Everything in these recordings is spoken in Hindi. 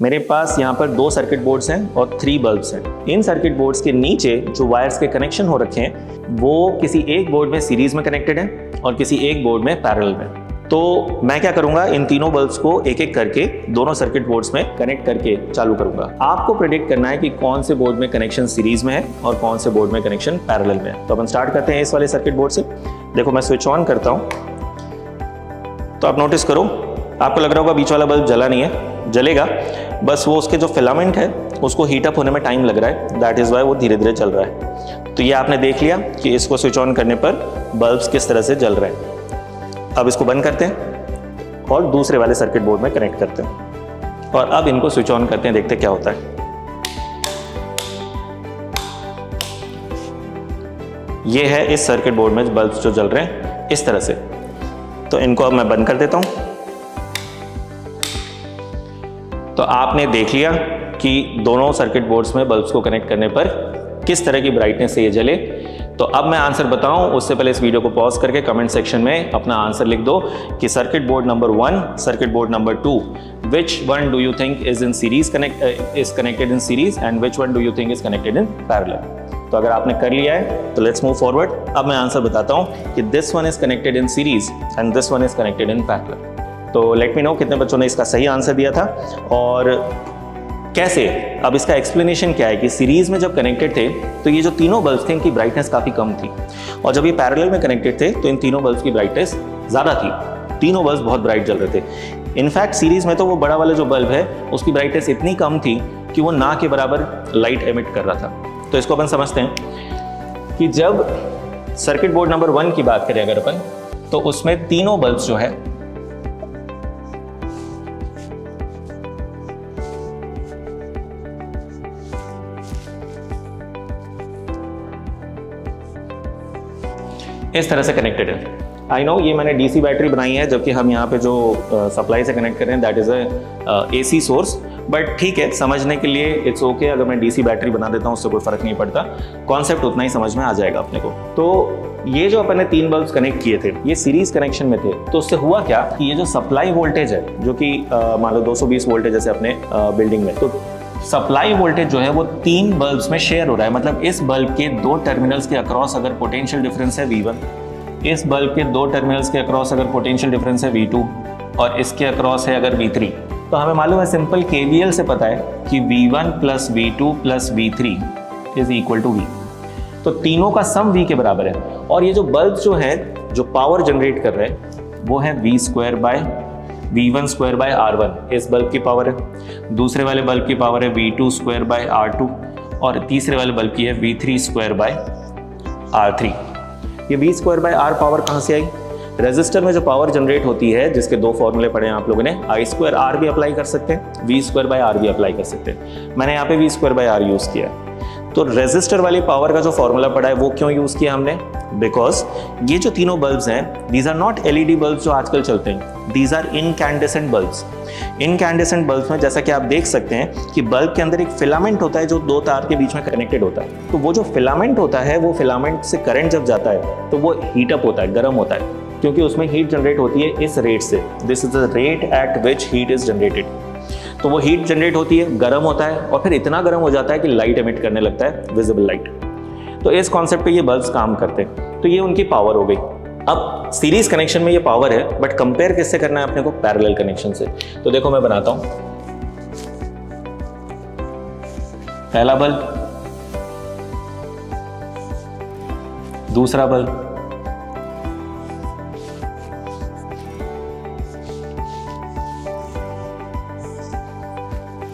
मेरे पास यहाँ पर 2 सर्किट बोर्ड्स हैं और 3 बल्ब्स हैं। इन सर्किट बोर्ड्स के नीचे जो वायर्स के कनेक्शन हो रखे हैं वो किसी एक बोर्ड में सीरीज में कनेक्टेड है और किसी एक बोर्ड में पैरेलल में। तो मैं क्या करूंगा, इन तीनों बल्ब्स को एक एक करके दोनों सर्किट बोर्ड्स में कनेक्ट करके चालू करूंगा। आपको प्रेडिक्ट करना है कि कौन से बोर्ड में कनेक्शन सीरीज में है और कौन से बोर्ड में कनेक्शन पैरेलल में है। तो अपन स्टार्ट करते हैं इस वाले सर्किट बोर्ड से। देखो मैं स्विच ऑन करता हूं तो आप नोटिस करो, आपको लग रहा होगा बीच वाला बल्ब जला नहीं है, जलेगा, बस वो उसके जो फिलामेंट है उसको हीट अप होने में टाइम लग रहा है, दैट इज वाई वो धीरे धीरे जल रहा है। तो ये आपने देख लिया कि इसको स्विच ऑन करने पर बल्ब्स किस तरह से जल रहे हैं। अब इसको बंद करते हैं और दूसरे वाले सर्किट बोर्ड में कनेक्ट करते हैं और अब इनको स्विच ऑन करते हैं, देखते हैं क्या होता है। ये है इस सर्किट बोर्ड में बल्ब्स जो जल रहे हैं इस तरह से। तो इनको अब मैं बंद कर देता हूं। तो आपने देख लिया कि दोनों सर्किट बोर्ड्स में बल्ब्स को कनेक्ट करने पर किस तरह की ब्राइटनेस से ये जले। तो अब मैं आंसर बताऊं उससे पहले इस वीडियो को पॉज करके कमेंट सेक्शन में अपना आंसर लिख दो कि circuit board number 1, circuit board number 2, which one do you think is in series is connected in series and which one do you think is connected in parallel। तो अगर आपने कर लिया है तो लेट्स मूव फॉरवर्ड। अब मैं आंसर बताता हूं कि this one is connected in series and this one is connected in parallel. तो लेट मी नो कितने बच्चों ने इसका सही आंसर दिया था और कैसे। अब इसका एक्सप्लेनेशन क्या है कि सीरीज में जब कनेक्टेड थे तो ये जो तीनों बल्ब्स थे इनकी ब्राइटनेस काफ़ी कम थी और जब ये पैरेलल में कनेक्टेड थे तो इन तीनों बल्ब्स की ब्राइटनेस ज़्यादा थी। तीनों बल्ब्स बहुत ब्राइट जल रहे थे। इनफैक्ट सीरीज में तो वो बड़ा वाला जो बल्ब है उसकी ब्राइटनेस इतनी कम थी कि वो ना के बराबर लाइट एमिट कर रहा था। तो इसको अपन समझते हैं कि जब सर्किट बोर्ड नंबर 1 की बात करें अगर अपन, तो उसमें तीनों बल्ब्स जो है इस तरह से कनेक्टेड है। आई नो ये मैंने डीसी बैटरी बनाई है जबकि हम यहाँ पे जो सप्लाई से कनेक्ट कर रहे हैं that is a AC source, but ठीक है समझने के लिए इट्स ओके। अगर मैं डीसी बैटरी बना देता हूँ उससे कोई फर्क नहीं पड़ता, कॉन्सेप्ट उतना ही समझ में आ जाएगा अपने को। तो ये जो अपन ने 3 बल्ब्स कनेक्ट किए थे ये सीरीज कनेक्शन में थे। तो उससे हुआ क्या कि ये जो सप्लाई वोल्टेज है जो कि मान लो 220 वोल्ट है जैसे अपने बिल्डिंग में, तो सप्लाई वोल्टेज जो है वो 3 बल्ब्स में शेयर हो रहा है। मतलब इस बल्ब के 2 टर्मिनल्स के अक्रॉस अगर पोटेंशियल डिफरेंस है V1, इस बल्ब के 2 टर्मिनल्स के अक्रॉस अगर पोटेंशियल डिफरेंस है V2 और इसके अक्रॉस है अगर V3, तो हमें मालूम है सिंपल KVL से पता है कि V1 plus V2 plus V3 is equal to V। तो तीनों का सम V के बराबर है और ये जो बल्ब जो है जो पावर जनरेट कर रहे हैं वो है V² स्क्वायर बाय R1 इस बल्ब की पावर है, दूसरे वाले बल्ब की पावर है V2 स्क्वायर बाय R2 और तीसरे वाले बल्ब की है V3 स्क्वायर बाय R3। ये V square by R power कहाँ से आई? रेजिस्टर में जो पावर जनरेट होती है जिसके 2 फॉर्मूले पढ़े हैं आप लोगों ने, I स्क्वायर R भी अप्लाई कर सकते हैं, V स्क्वायर बाय R भी अप्लाई कर सकते हैं। मैंने यहाँ पे V square by R use किया है। तो रेजिस्टर वाली पावर का जो फॉर्मूला पड़ा है वो क्यों यूज़ किया हमने? बिकॉज ये जो तीनों बल्ब्स हैं these are not LED bulbs जो आजकल चलते हैं, these are incandescent bulbs. Incandescent bulbs में जैसा कि आप देख सकते हैं कि बल्ब के अंदर एक फिलामेंट होता है जो 2 तार के बीच में कनेक्टेड होता है। तो वो जो फिलामेंट होता है वो फिलामेंट से करंट जब जाता है तो वो हीट अप होता है, गर्म होता है, क्योंकि उसमें हीट जनरेट होती है इस रेट से। This is the rate at which heat is generated. तो वो हीट जनरेट होती है, गर्म होता है और फिर इतना गर्म हो जाता है कि लाइट एमिट करने लगता है, विजिबल लाइट। तो इस कॉन्सेप्ट पे ये बल्ब्स काम करते हैं। तो ये उनकी पावर हो गई। अब सीरीज कनेक्शन में ये पावर है, बट कंपेयर किससे करना है अपने को? पैरेलल कनेक्शन से। तो देखो मैं बनाता हूं पहला बल्ब, दूसरा बल्ब,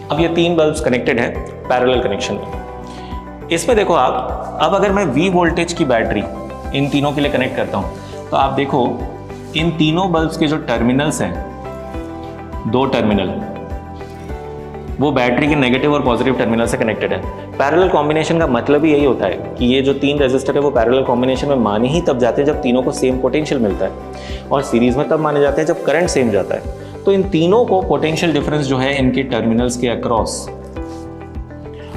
अब ये 3 बल्ब्स कनेक्टेड हैं पैरेलल कनेक्शन में। इसमें देखो आप, अब अगर मैं V वोल्टेज की बैटरी इन तीनों के लिए कनेक्ट करता हूं तो आप देखो इन तीनों बल्ब्स के जो टर्मिनल्स हैं, 2 टर्मिनल, वो बैटरी के नेगेटिव और पॉजिटिव टर्मिनल से कनेक्टेड है। पैरेलल कॉम्बिनेशन का मतलब ही यही होता है कि ये जो 3 रेजिस्टर है वो पैरेलल कॉम्बिनेशन में माने ही तब जाते हैं जब तीनों को सेम पोटेंशियल मिलता है, और सीरीज में तब माने जाते हैं जब करंट सेम जाता है। तो इन तीनों को पोटेंशियल डिफरेंस जो है इनके टर्मिनल्स के अक्रॉस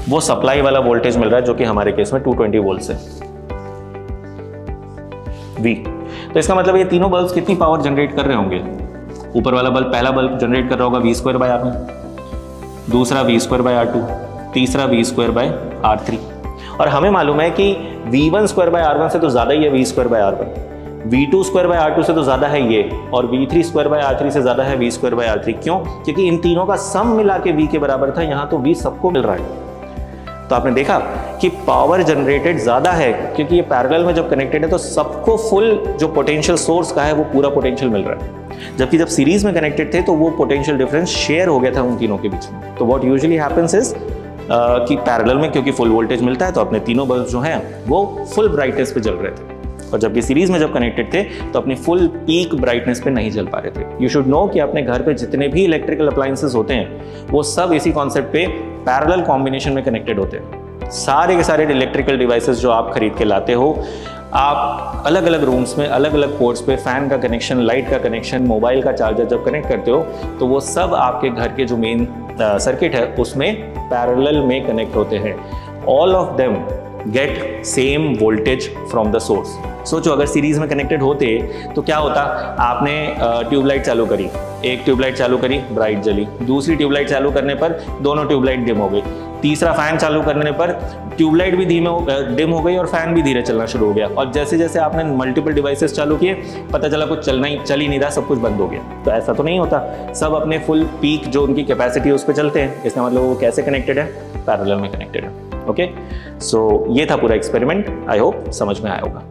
वो सप्लाई वाला वोल्टेज मिल रहा है जो कि हमारे केस में 220 वोल्ट है V। तो इसका मतलब ये तीनों बल्ब्स कितनी पावर जनरेट कर रहे होंगे? ऊपर वाला बल्ब, पहला बल्ब जनरेट कर रहा होगा V² बाय R में, दूसरा v²/r2, तीसरा v²/r3। और हमें मालूम है कि v1²/r1 से तो ज़्यादा ही है v²/r1, v2²/r2 से तो ज़्यादा है ये, और v3²/r3 से ज़्यादा है v²/r3। क्यों? क्योंकि इन तीनों का सम मिला के v के बराबर था, यहाँ तो v सबको मिल रहा है। तो आपने देखा कि पावर जनरेटेड ज़्यादा है, क्योंकि ये पैरेलल में जब कनेक्टेड है तो सबको फुल जो पोटेंशियल सोर्स का है वो पूरा पोटेंशियल मिल रहा है। जबकि जब सीरीज में कनेक्टेड थे तो वो पोटेंशियल डिफरेंस शेयर हो गया था उन तीनों के बीच में। तो व्हाट यूजुअली हैपेंस इज कि पैरेलल में क्योंकि फुल वोल्टेज मिलता है तो अपने तीनों बल्ब जो हैं वो फुल ब्राइटनेस पे जल रहे थे, और जबकि सीरीज में जब कनेक्टेड थे तो अपनी फुल पीक ब्राइटनेस पे नहीं जल पा रहे थे। यू शुड नो कि अपने घर पे जितने भी इलेक्ट्रिकल अप्लायंसेस होते हैं वो सब इसी कॉन्सेप्ट पे पैरेलल कॉम्बिनेशन में कनेक्टेड होते हैं। सारे के सारे इलेक्ट्रिकल डिवाइसेस जो आप खरीद के लाते हो, आप अलग अलग रूम्स में अलग अलग पोर्ट्स पे फैन का कनेक्शन, लाइट का कनेक्शन, मोबाइल का चार्जर जब कनेक्ट करते हो तो वो सब आपके घर के जो मेन सर्किट है उसमें पैरेलल में कनेक्ट होते हैं। All of them get same voltage from the source. सोचो अगर सीरीज में कनेक्टेड होते तो क्या होता, आपने ट्यूबलाइट चालू करी, एक ट्यूबलाइट चालू करी ब्राइट जली, दूसरी ट्यूबलाइट चालू करने पर दोनों ट्यूबलाइट डिम हो गई, तीसरा फैन चालू करने पर ट्यूबलाइट भी डिम हो गई और फैन भी धीरे चलना शुरू हो गया। और जैसे जैसे आपने मल्टीपल डिवाइसेस चालू किए पता चला कुछ चल ही नहीं रहा, सब कुछ बंद हो गया। तो ऐसा तो नहीं होता, सब अपने फुल पीक जो उनकी कैपेसिटी है उस पर चलते हैं। इसका मतलब वो कैसे कनेक्टेड है, पैरेलल में कनेक्टेड है। ओके, सो ये था पूरा एक्सपेरिमेंट, आई होप समझ में आया होगा।